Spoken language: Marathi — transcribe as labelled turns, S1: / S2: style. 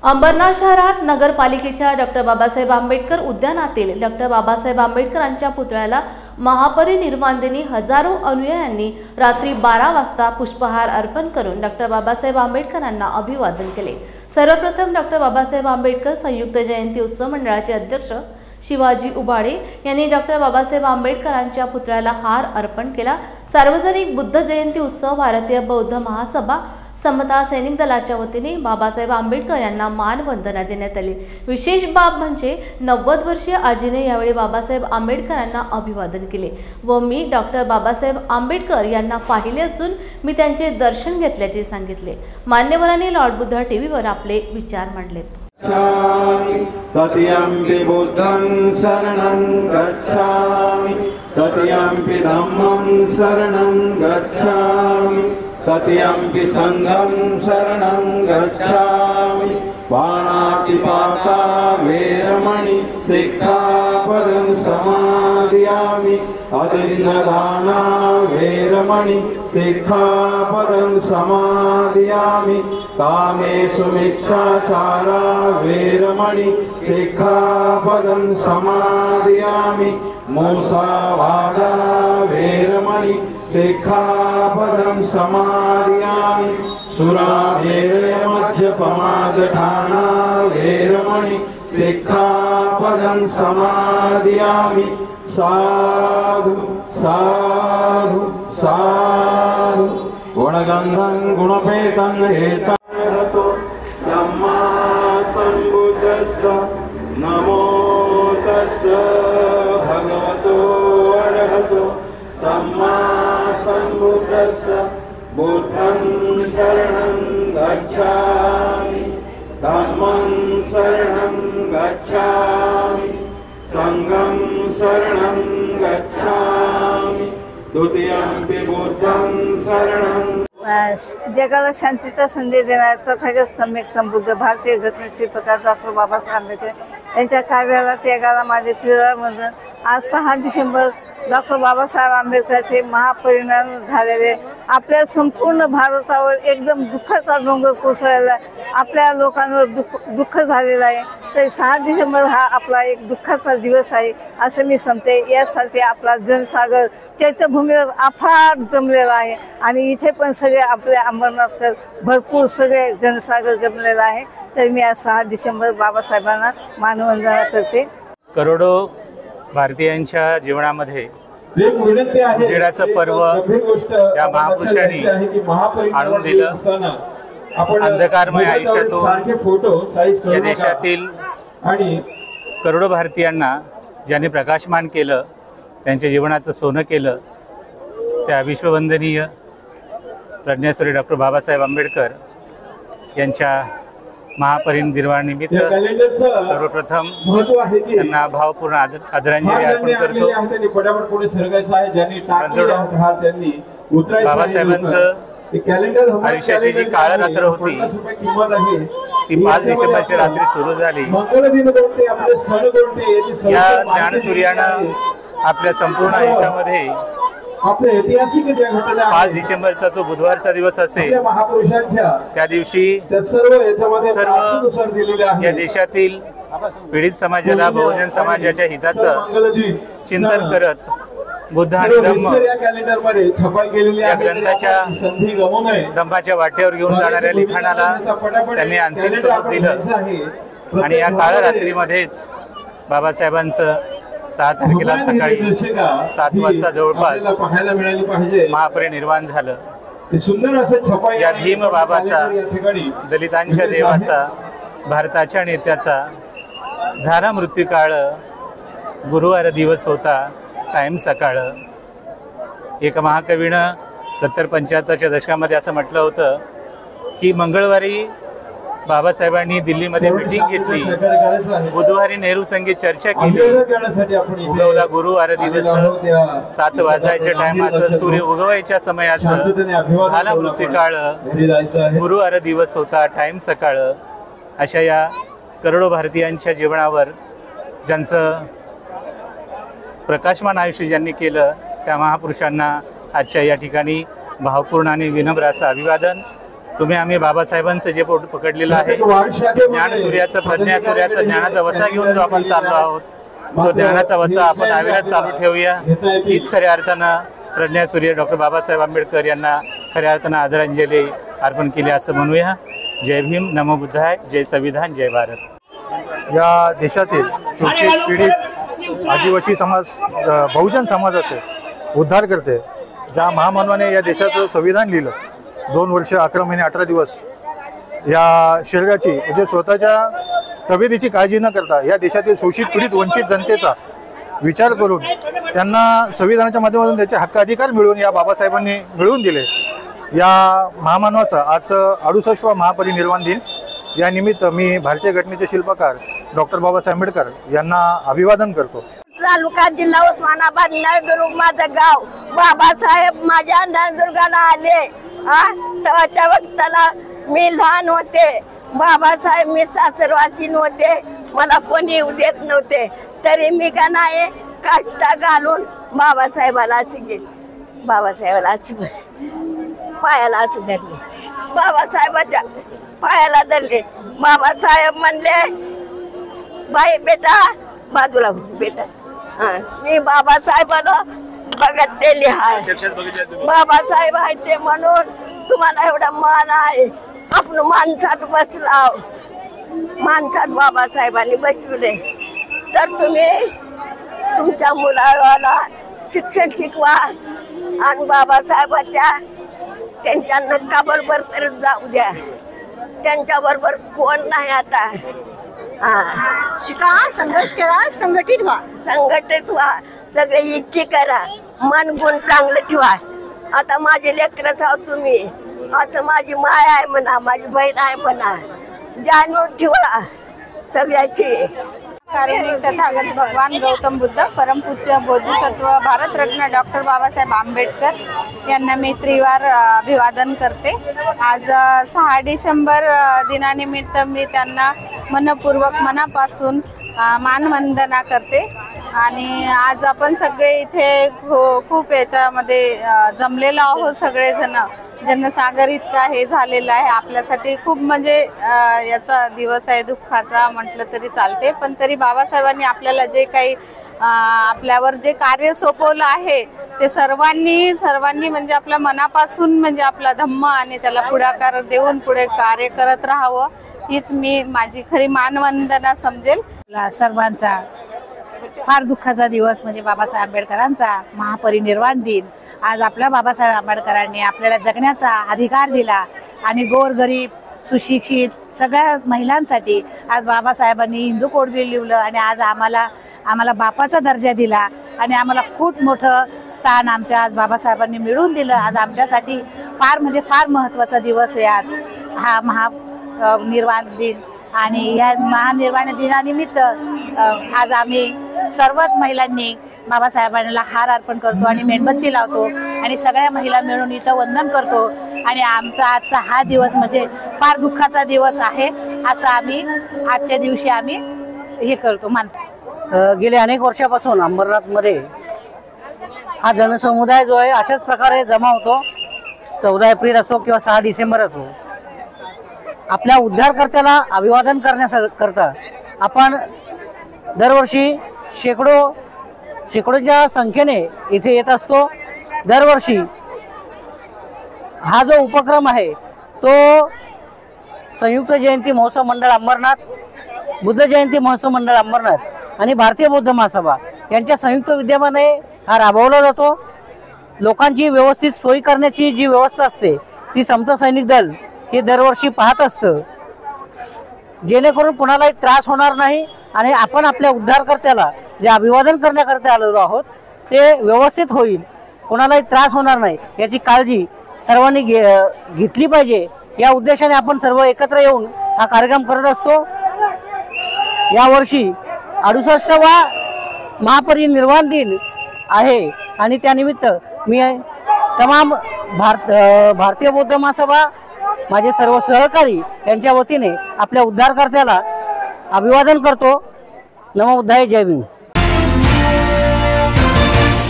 S1: अंबरनाथ शहरात नगरपालिकेच्या डॉक्टर बाबासाहेब आंबेडकर उद्यानातील डॉक्टर बाबासाहेब आंबेडकरांच्या पुतळ्याला महापरिनिर्वाण दिनी हजारो अनुयायांनी रात्री 12 वाजता पुष्पहार अर्पण करून डॉक्टर बाबासाहेब आंबेडकरांना अभिवादन केले। सर्वप्रथम डॉक्टर बाबासाहेब आंबेडकर संयुक्त जयंती उत्सव मंडळाचे अध्यक्ष शिवाजी उबाळे यांनी डॉक्टर बाबासाहेब आंबेडकरांच्या पुतळ्याला हार अर्पण केला। सार्वजनिक बुद्ध जयंती उत्सव भारतीय बौद्ध महासभा समता सैनिक दलाच्या वतीने बाबासाहेब आंबेडकर यांना मानवंदना देण्यात आली। विशेष बाब म्हणजे 90 वर्षीय आजीने यावेळी बाबासाहेब आंबेडकरांना अभिवादन केले व मी डॉक्टर बाबासाहेब आंबेडकर यांना पाहिले असून मी त्यांचे दर्शन घेतल्याचे सांगितले। मान्यवरांनी लॉर्ड बुद्ध टीव्हीवर आपले विचार मांडले।
S2: तत्यंपि बुद्धं शरणं गच्छामि तत्यंपि धम्मं शरणं गच्छामि तत्यंपि संघं शरणं गच्छामि पाणातिपाता वेरमणि सिक्खापदं समादयामि अदिन्नदाना वेरमणि सिक्खापदं समादयामि कामेषु मिच्छाचारा वेरमणि सिक्खापदं समादयामि मूसावादा वेरमणि सिक्खापदं समादयामि सुरामेरयमज्जपमादठाना वेरमणि सिक्खापदं समादयामि साधु साधु साधु गुणगन्धं गुणपेतं हेतु सम्मा सम्बुद्धस्स नमो तस्स भगवतो अरहतो सम्मा सम्बुद्धस्स बुद्धं शरणं गच्छामि धम्मं शरणं गच्छामि संघं शरणं गच्छामि द्वितीयंपि बुद्धं शरणं।
S3: जगाला शांतीचा संदेश देणारे तथागत सम्यक संबुद्ध भारतीय घटनाशिल्पकार डॉक्टर बाबासाहेब आंबेडकर यांच्या कार्याला त्यागाला माझे त्रिवार। आज 6 डिसेंबर डॉक्टर बाबासाहेब आंबेडकरचे महापरिनिर्वाण झालेले आपल्या संपूर्ण भारतावर एकदम दुःखाचा डोंगर कोसळलेला आपल्या लोकांवर दुःख झालेला आहे। तर 6 डिसेंबर हा आपला एक दुःखाचा दिवस आहे असं मी समजते। यासाठी आपला जनसागर चैत्यभूमीवर अफाट जमलेला आहे आणि इथे पण सगळे आपले अंबरनाथकर भरपूर सगळे जनसागर जमलेला आहे। तर मी आज 6 डिसेंबर बाबासाहेबांना मानवंदना करते।
S4: करोडो भारतीयांच्या जीवनामध्ये उजेडाचं पर्व ज्या महापुरुषांनी आणून दिलं, अंधकारमय आयुष्यातून या देशातील करोडो भारतीयांना ज्यांनी प्रकाशमान केलं, त्यांच्या जीवनाचं सोनं केलं, त्या विश्ववंदनीय प्रज्ञासूर्य डॉक्टर बाबासाहेब आंबेडकर यांच्या महापरिनिर्वाणानिमित्त सर्वप्रथम त्यांना भावपूर्ण आदरांजली अर्पण करतो। बाबासाहेबांचं आयुष्याची जी काळरात्र होती ती 5 डिसेंबरच्या रात्री सुरू झाली। या ज्ञानसूर्यानं आपल्या संपूर्ण आयुष्यामध्ये 5 डिसेंबरचा तो बुधवारचा दिवस असेल, त्या दिवशी सर्व या देशातील पीडित समाजाला, बहुजन समाजाच्या हिताचं चिंतन करत बुद्ध आणि धम्म या ग्रंथाच्या धम्माच्या वाटेवर घेऊन जाणाऱ्या लिखाणाला त्यांनी अंतिम स्वरूप दिलं आणि या काळरात्रीमध्येच बाबासाहेबांचं 6 तारखेला सकाळी 7 वाजता जवळपास महापरिनिर्वाण झालं। या भीम बाबाचा, दलितांच्या देवाचा, भारताच्या नेत्याचा झाला मृत्यूकाळ, गुरुवार दिवस होता, टाइम सकाळ। एका महाकवीनं 70-75च्या दशकामध्ये असं म्हटलं होतं की मंगळवारी बाबासाहेबांनी दिल्लीमध्ये मीटिंग घेतली, बुधवारी नेहरू संगे चर्चा केली, उगवला गुरुवार दिवस, 7 वाजायच्या टायमाचं, सूर्य उगवायच्या समयाचं झाला मृत्यूकाळ, गुरुवार दिवस होता, टाइम सकाळ। अशा या करोडो भारतीयांच्या जीवनावर ज्यांचं प्रकाशमान आयुष्य ज्यांनी केलं, त्या महापुरुषांना आजच्या या ठिकाणी भावपूर्ण आणि विनम्र असं अभिवादन। तुम्ही आम्ही बाबासाहेबांचं जे पोट पकडलेलं आहे, ज्ञानसूर्याचं प्रज्ञासूर्याचं ज्ञानाचा वसा घेऊन जो आपण चाललो आहोत, तो ज्ञानाचा वसा आपण अविरत चालू ठेवूया। हीच खऱ्या अर्थानं प्रज्ञासूर्य डॉक्टर बाबासाहेब आंबेडकर यांना खऱ्या अर्थानं आदरांजली अर्पण केली असं म्हणूया। जय भीम, नमो बुद्धाय, जय संविधान, जय भारत।
S5: या देशातील शोषित पीडित आदिवासी समाज बहुजन समाजाचे उद्धार करते ज्या महामानवाने या देशाचं संविधान लिहिलं, 2 वर्ष 11 महिने 18 दिवस या शरीराची म्हणजे स्वतःच्या तब्येतीची काळजी न करता या देशातील शोषित पीडित वंचित जनतेचा विचार करून त्यांना संविधानाच्या माध्यमातून त्याचे हक्क अधिकार मिळवून या बाबासाहेबांनी मिळवून दिले। या महामानवाचा आज 68वा महापरिनिर्वाण दिन या निमित्त मी भारतीय घटनेचे शिल्पकार डॉक्टर बाबासाहेब आंबेडकर यांना अभिवादन करतो।
S3: तालुका जिल्हा उस्मानाबाद, नळदुर्ग माझं गाव। बाबासाहेब माझ्या नळदुर्गाला आले तेव्हाच्या वक्ताला मी लहान होते। बाबासाहेब मी सासरवासीन होते, मला कोणी येऊ देत नव्हते, तरी मी का नाही काष्टा घालून बाबासाहेबाला गेले, बाबासाहेबाला पायाला धरले, बाबासाहेबाच्या पायाला धरले। बाबासाहेब म्हणले बाई बेटा बाजूला बेटा, मी बाबासाहेबाला बघितलेली आहे, बाबासाहेब आहे ते म्हणून तुम्हाला एवढा मान आहे। आपण माणसात बसलाव, माणसात बाबासाहेबांनी बसवले, तर तुम्ही तुमच्या मुलाला शिक्षण शिकवा आणि बाबासाहेबाच्या त्यांच्या नक्काबरोबर करत जाऊ द्या, त्यांच्याबरोबर कोण नाही आता। शिका, संघर्ष करा, संघटित व्हा, सगळे इच्छे करा, मन गुण चांगलं ठेवा। आता माझे लेकरच आहोत तुम्ही, आता माझी माय आहे म्हणा, माझी बहीण आहे म्हणा, जाणून ठेवा सगळ्याची।
S6: कार्यनिक तथागत भगवान गौतम बुद्ध, परमपूज्य बोधिसत्व भारतरत्न डॉक्टर बाबासाहेब आंबेडकर यांना मी त्रिवार अभिवादन करते। आज 6 डिसेंबर दिनानिमित्त मी त्यांना मनपूर्वक मनापासून मानवंदना करते। आणि आज आपण सगळे इथे खूप याच्यामध्ये जमलेलो आहोत, सगळेजण जनसागर इतका हे झालेला आहे आपल्यासाठी, खूप म्हणजे याचा दिवस आहे दुःखाचा म्हटलं तरी चालते। पण तरी बाबासाहेबांनी आपल्याला जे काही आपल्यावर जे कार्य सोपवलं आहे ते सर्वांनी म्हणजे आपल्या मनापासून म्हणजे आपला धम्म आणि त्याला पुढाकार देऊन पुढे कार्य करत राहावं, हीच मी माझी खरी मानवंदना समजेल।
S7: सर्वांचा फार दुःखाचा दिवस म्हणजे बाबासाहेब आंबेडकरांचा महापरिनिर्वाण दिन। आज आपल्या बाबासाहेब आंबेडकरांनी आपल्याला जगण्याचा अधिकार दिला आणि गोरगरीब सुशिक्षित सगळ्या महिलांसाठी आज बाबासाहेबांनी हिंदू कोड बिल लिहिलं आणि आज आम्हाला बापाचा दर्जा दिला आणि आम्हाला खूप मोठं स्थान आमच्या आज बाबासाहेबांनी मिळवून दिलं। आज आमच्यासाठी फार महत्त्वाचा दिवस आहे आज हा महानिर्वाण दिन। आणि या महानिर्वाण दिनानिमित्त आज आम्ही सर्वच महिलांनी बाबासाहेबांना हार अर्पण करतो आणि मेणबत्ती लावतो आणि सगळ्या महिला मिळून इथं वंदन करतो। आणि आमचा आजचा हा दिवस म्हणजे फार दुःखाचा दिवस आहे असं आम्ही आजच्या दिवशी आम्ही हे करतो मानतो।
S8: गेले अनेक वर्षापासून अंबरनाथमध्ये हा जनसमुदाय जो आहे अशाच प्रकारे जमा होतो। 14 एप्रिल असो किंवा 6 डिसेंबर असो, आपल्या उद्धारकर्त्याला अभिवादन करण्याकरता आपण दरवर्षी शेकडोच्या संख्येने इथे येत असतो। दरवर्षी हा जो उपक्रम आहे तो संयुक्त जयंती महोत्सव मंडळ अंबरनाथ, बुद्ध जयंती महोत्सव मंडळ अंबरनाथ आणि भारतीय बौद्ध महासभा यांच्या संयुक्त विद्यमाने हा राबवला जातो। लोकांची व्यवस्थित सोयी करण्याची जी व्यवस्था असते ती समता सैनिक दल हे दरवर्षी पाहत असतं, जेणेकरून कोणालाही त्रास होणार नाही आणि आपण आपल्या उद्धारकर्त्याला जे अभिवादन करण्याकरता आलेलो आहोत ते व्यवस्थित होईल, कोणालाही त्रास होणार नाही याची काळजी सर्वांनी घेतली पाहिजे। या उद्देशाने आपण सर्व एकत्र येऊन हा कार्यक्रम करत असतो। यावर्षी 68वा महापरिनिर्वाण दिन आहे आणि त्यानिमित्त मी तमाम भारतीय बौद्ध महासभा माझे सर्व सहकारी यांच्या वतीने आपल्या उद्धारकर्त्याला अभिवादन करतो। नमो बुद्धाय, जय भीम।